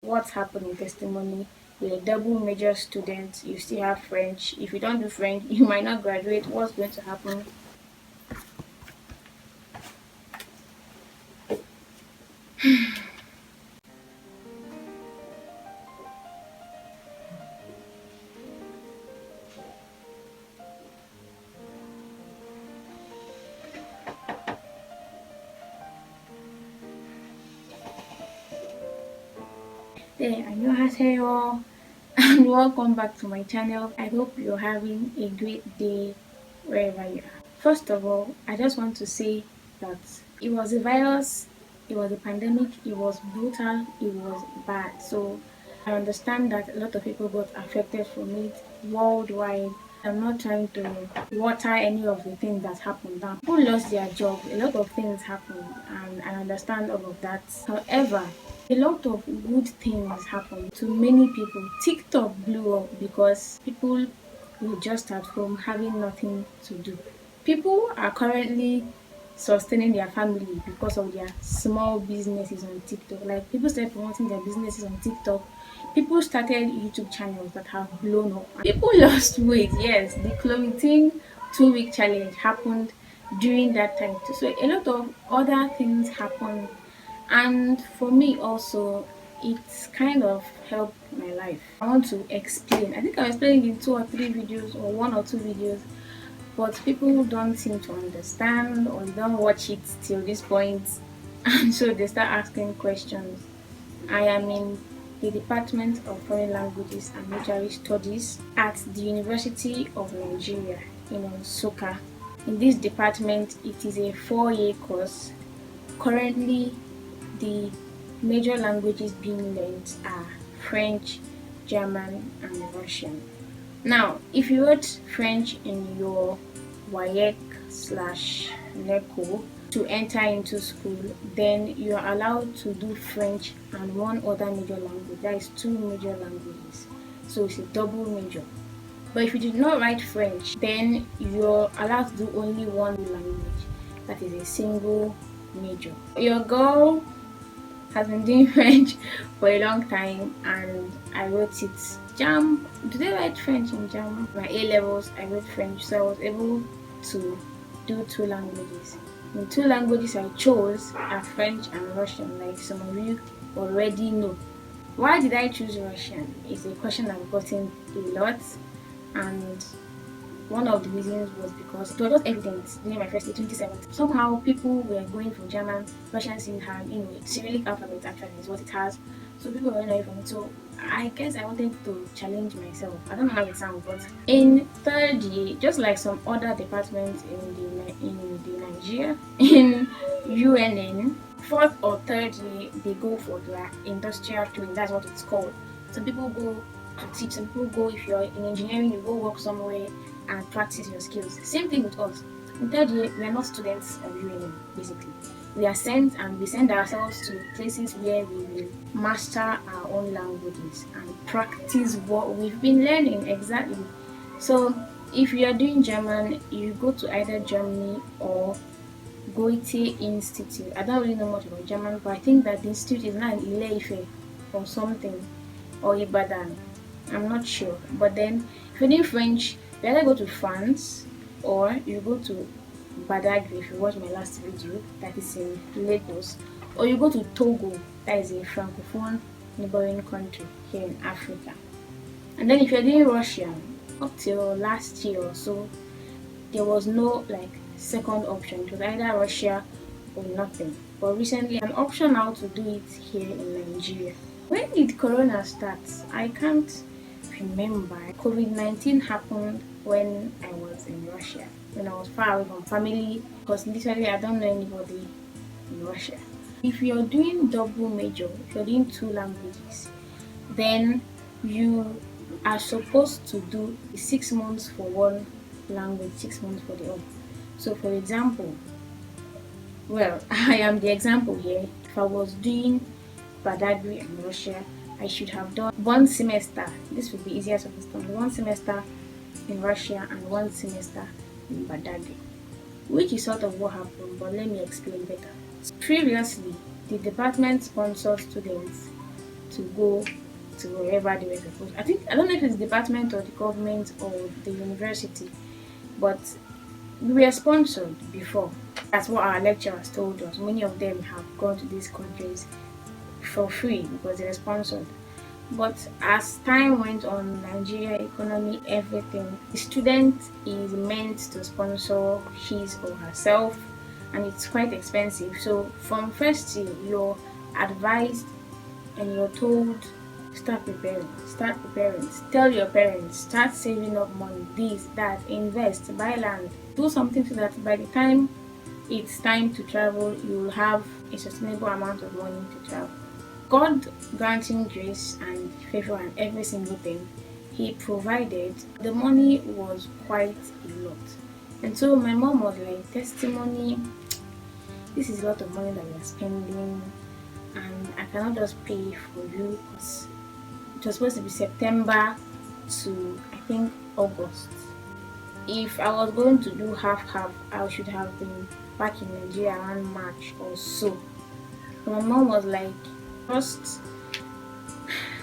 What's happening testimony? You're a double major student, you still have French. If you don't do French, you might not graduate. What's going to happen? Hey, 안녕하세요 and welcome back to my channel. I hope you're having a great day wherever you are. First of all, I just want to say that it was a virus, it was a pandemic, it was brutal, it was bad. So I understand that a lot of people got affected from it worldwide. I'm not trying to water any of the things that happened down. People lost their job, a lot of things happened, and I understand all of that. However, a lot of good things happened to many people. TikTok blew up because people were just at home having nothing to do. People are currently sustaining their family because of their small businesses on TikTok. Like people started promoting their businesses on TikTok. People started YouTube channels that have blown up. People lost weight. Yes, the clomiting 2 week challenge happened during that time too. So a lot of other things happened, and for me also, it's kind of helped my life. I want to explain. I think I'm explaining in 2 or 3 videos or 1 or 2 videos, but people don't seem to understand or they don't watch it till this point and so they start asking questions. I am in the Department of Foreign Languages and Literary Studies at the University of Nigeria in Nsukka. In this department, it is a 4-year course. Currently, the major languages being learned are French, German, and Russian. Now, if you wrote French in your WAEC slash NECO to enter into school, then you are allowed to do French and one other major language. That is 2 major languages. So it's a double major. But if you did not write French, then you're allowed to do only one language. That is a single major. Your girl has been doing French for a long time and I wrote it. Jam, do they write French in Jam? My A levels, I wrote French, so I was able to do 2 languages. The 2 languages I chose are French and Russian, like some of you already know. Why did I choose Russian? It's a question I've gotten a lot, and one of the reasons was because it was just evident during my first year, 2017. Somehow people were going for German. Russian seemed had, Cyrillic alphabet actually is what it has. So people were knowing from it. So I guess I wanted to challenge myself. I don't know how it sounds, but in 3rd year, just like some other departments in the Nigeria, in UNN, 4th or 3rd year, they go for their industrial training. That's what it's called. Some people go to teach, some people go, if you're in engineering, you go work somewhere and practice your skills. Same thing with us. In 3rd year, we are not students of UNM, basically. We are sent and we send ourselves to places where we will master our own languages and practice what we've been learning exactly. So if you are doing German, you go to either Germany or Goethe Institute. I don't really know much about German, but I think that the institute is now in Ile-Ife or something, or Ibadan. I'm not sure. But then, if you're doing French, you either go to France or you go to Badagry, if you watch my last video, that is in Lagos, or you go to Togo, that is a francophone neighboring country here in Africa. And then if you're doing Russian, up till last year or so, there was no like second option. It was either Russia or nothing. But recently, an option now to do it here in Nigeria. When did Corona start? I can't remember. COVID-19 happened when I was in Russia, when I was far away from family, because literally I don't know anybody in Russia. If you're doing double major, if you're doing 2 languages, then you are supposed to do 6 months for one language, 6 months for the other. So for example, well, I am the example here. If I was doing badagry in Russia, I should have done 1 semester. This would be easier to understand. 1 semester in Russia and 1 semester in badagry, which is sort of what happened, but let me explain better. Previously, the department sponsored students to go to wherever they were supposed. I don't know if it's the department or the government or the university, but we were sponsored before. That's what our lecturers told us. Many of them have gone to these countries for free because they were sponsored. But as time went on, Nigeria economy, everything, the student is meant to sponsor his or herself, and it's quite expensive. So from first year, you're advised and you're told, start preparing, tell your parents, start saving up money, this, that, invest, buy land, do something so that by the time it's time to travel, you'll have a sustainable amount of money to travel. God granting grace and favor and every single thing He provided, the money was quite a lot. And so my mom was like, testimony, this is a lot of money that we are spending, and I cannot just pay for you, because it was supposed to be September to I think August. If I was going to do half, I should have been back in Nigeria around March or so. My mom was like, just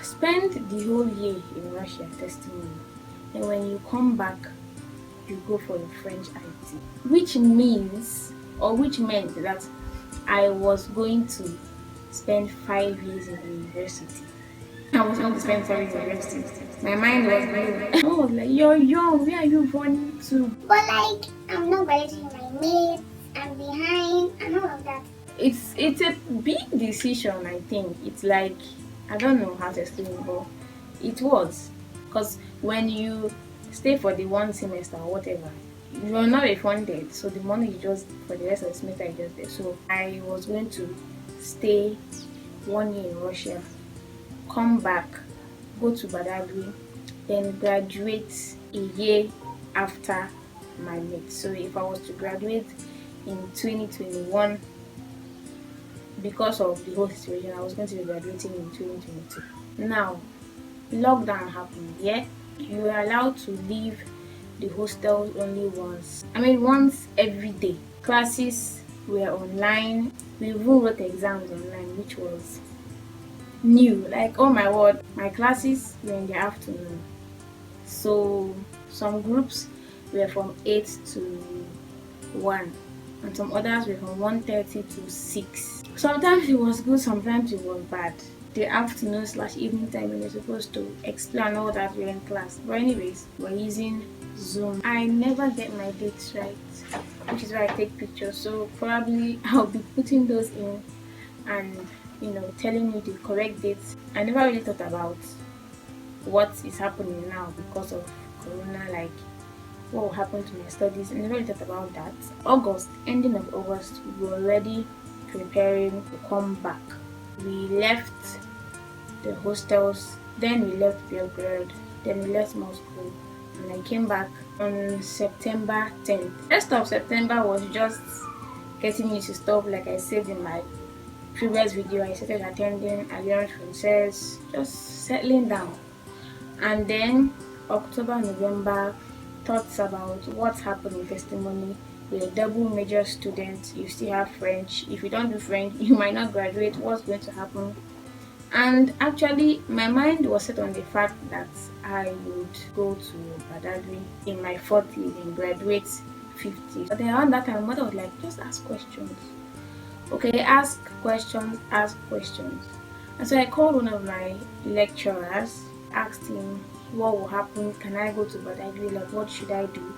spend the whole year in Russia, testimony, and when you come back, you go for your French IT, which meant that I was going to spend 5 years in university. I was going to spend 5 years in university. My mind was blown. I was like, you're young, where are you running to? But like, I'm not better than my mates, I'm behind, and all of that. It's a big decision, I think. It's like, I don't know how to explain it, but it was. Because when you stay for the one semester or whatever, you're not refunded. So the money you just, for the rest of the semester, you just there. So I was going to stay 1 year in Russia, come back, go to badagry, then graduate a year after my mates. So if I was to graduate in 2021, because of the whole situation, I was going to be graduating in 2022. Now, lockdown happened, yeah? You were allowed to leave the hostel only once every day. Classes were online. We even wrote exams online, which was new. Like, oh my word, my classes were in the afternoon. So some groups were from 8 to 1, and some others were from 1:30 to 6. Sometimes it was good, sometimes it was bad. The afternoon/evening time when you're supposed to explain all that we're in class. But anyways, we're using Zoom. I never get my dates right, which is why I take pictures. So probably I'll be putting those in and telling you the correct dates. I never really thought about what is happening now because of Corona, like what will happen to my studies. I never really thought about that. Ending of August, we were already preparing to come back. We left the hostels, then we left Belgrade, then we left Moscow, and I came back on September 10th. Rest of September was just getting used to stuff. Like I said in my previous video, I started attending Alliance Française, just settling down. And then October, November, thoughts about what's happened in testimony. You're a double major student, you still have French. If you don't do French, you might not graduate. What's going to happen? And actually, my mind was set on the fact that I would go to badagry in my 4th year and graduate 50. But then around that time, my mother was like, just ask questions. Okay, ask questions. And so I called one of my lecturers, asked him what will happen, can I go to badagry, like what should I do?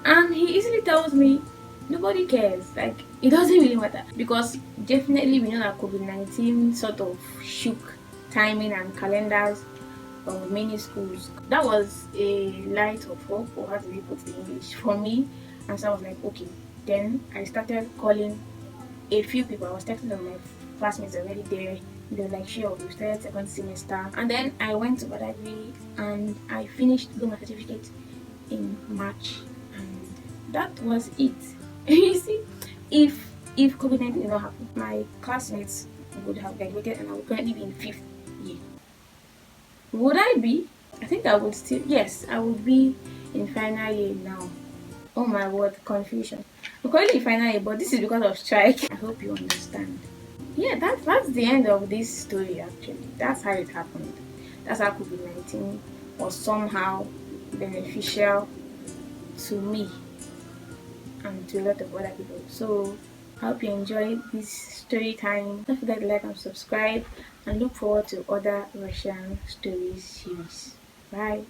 And he easily tells me, nobody cares, like it doesn't really matter, because definitely we know that COVID-19 sort of shook timing and calendars of many schools. That was a light of hope, or how do we put it in English, for me. And so I was like, okay. Then I started calling a few people. I was texting them, my classmates already there. They were like, sure, we started 2nd semester. And then I went to badagry and I finished my certificate in March. That was it. You see, if COVID-19 did not happen, my classmates would have graduated and I would currently be in 5th year. Would I be? I think I would still, yes, I would be in final year now. Oh my word, confusion. I'm currently in final year, but this is because of strike. I hope you understand. yeah, that's the end of this story actually. That's how it happened. That's how COVID-19 was somehow beneficial to me and to a lot of other people. So I hope you enjoyed this story time. Don't forget to like and subscribe and look forward to other Russian stories series. Bye.